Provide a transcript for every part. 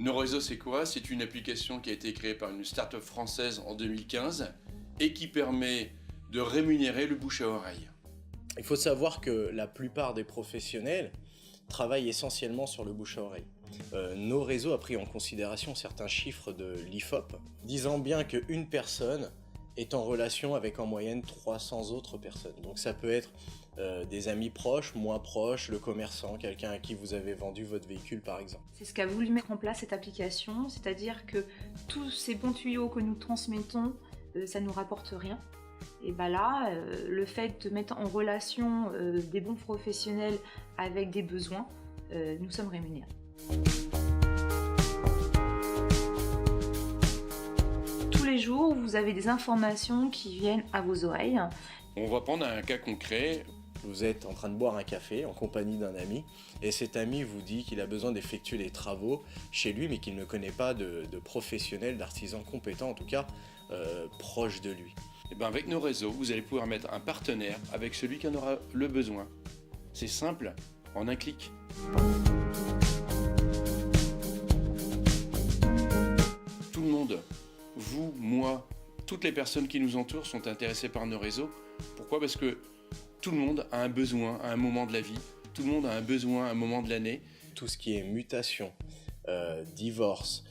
Nos réseaux, c'est quoi? C'est une application qui a été créée par une start-up française en 2015 et qui permet de rémunérer le bouche à oreille. Il faut savoir que la plupart des professionnels travaillent essentiellement sur le bouche à oreille. Nos réseaux a pris en considération certains chiffres de l'IFOP, disant bien qu'une personne est en relation avec en moyenne 300 autres personnes. Donc ça peut être des amis proches, moins proches, le commerçant, quelqu'un à qui vous avez vendu votre véhicule par exemple. C'est ce qu'a voulu mettre en place cette application, c'est-à-dire que tous ces bons tuyaux que nous transmettons, ça ne nous rapporte rien. Et bien là, le fait de mettre en relation des bons professionnels avec des besoins, nous sommes rémunérés. Tous les jours, vous avez des informations qui viennent à vos oreilles. On va prendre un cas concret. Vous êtes en train de boire un café en compagnie d'un ami et cet ami vous dit qu'il a besoin d'effectuer les travaux chez lui mais qu'il ne connaît pas de professionnels, d'artisans compétents en tout cas proches de lui. Et bien avec nos réseaux, vous allez pouvoir mettre un partenaire avec celui qui en aura le besoin. C'est simple, en un clic. Tout le monde, vous, moi, toutes les personnes qui nous entourent sont intéressées par nos réseaux. Pourquoi? Parce que tout le monde a un besoin à un moment de la vie, tout le monde a un besoin à un moment de l'année. Tout ce qui est mutation, divorce,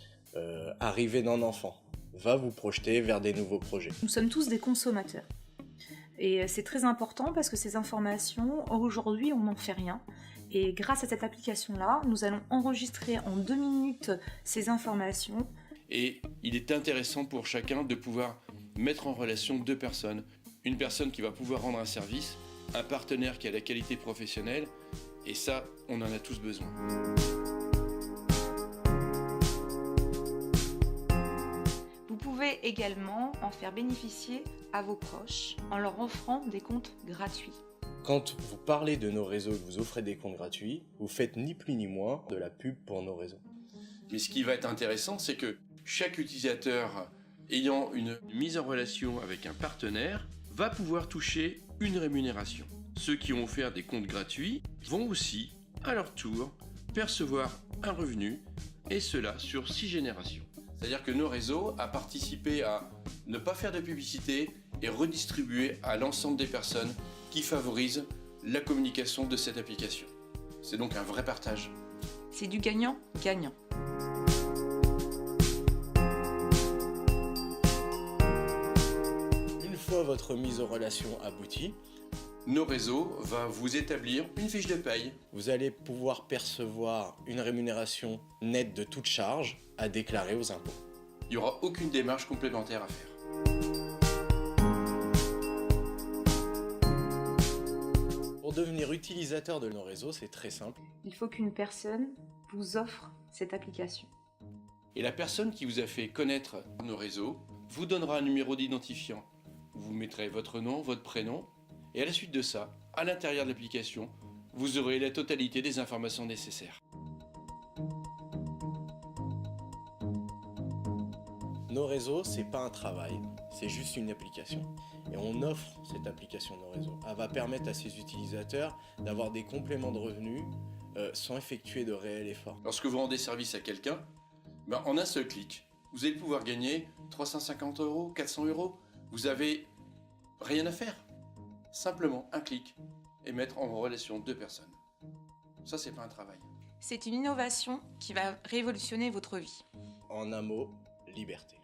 arrivée d'un enfant, va vous projeter vers des nouveaux projets. Nous sommes tous des consommateurs. Et c'est très important parce que ces informations, aujourd'hui, on n'en fait rien. Et grâce à cette application-là, nous allons enregistrer en 2 minutes ces informations. Et il est intéressant pour chacun de pouvoir mettre en relation 2 personnes. Une personne qui va pouvoir rendre un service, un partenaire qui a la qualité professionnelle, et ça, on en a tous besoin. Vous pouvez également en faire bénéficier à vos proches en leur offrant des comptes gratuits. Quand vous parlez de nos réseaux et que vous offrez des comptes gratuits, vous faites ni plus ni moins de la pub pour nos réseaux. Mais ce qui va être intéressant, c'est que chaque utilisateur ayant une mise en relation avec un partenaire va pouvoir toucher une rémunération. Ceux qui ont offert des comptes gratuits vont aussi, à leur tour, percevoir un revenu, et cela sur 6 générations. C'est-à-dire que nos réseaux a participé à ne pas faire de publicité et redistribuer à l'ensemble des personnes qui favorisent la communication de cette application. C'est donc un vrai partage. C'est du gagnant-gagnant. Une fois votre mise en relation aboutie, Nos réseaux va vous établir une fiche de paye. vous allez pouvoir percevoir une rémunération nette de toute charge à déclarer aux impôts. Il n'y aura aucune démarche complémentaire à faire. Pour devenir utilisateur de nos réseaux, c'est très simple. Il faut qu'une personne vous offre cette application. Et la personne qui vous a fait connaître nos réseaux vous donnera un numéro d'identifiant. Vous mettrez votre nom, votre prénom, et à la suite de ça, à l'intérieur de l'application, vous aurez la totalité des informations nécessaires. Nos réseaux, c'est pas un travail, c'est juste une application. Et on offre cette application Nos réseaux. Elle va permettre à ses utilisateurs d'avoir des compléments de revenus sans effectuer de réels efforts. Lorsque vous rendez service à quelqu'un, en un seul clic, vous allez pouvoir gagner 350 €, 400 €. Vous avez rien à faire. Simplement un clic et mettre en relation 2 personnes. Ça, c'est pas un travail. C'est une innovation qui va révolutionner votre vie. En un mot, liberté.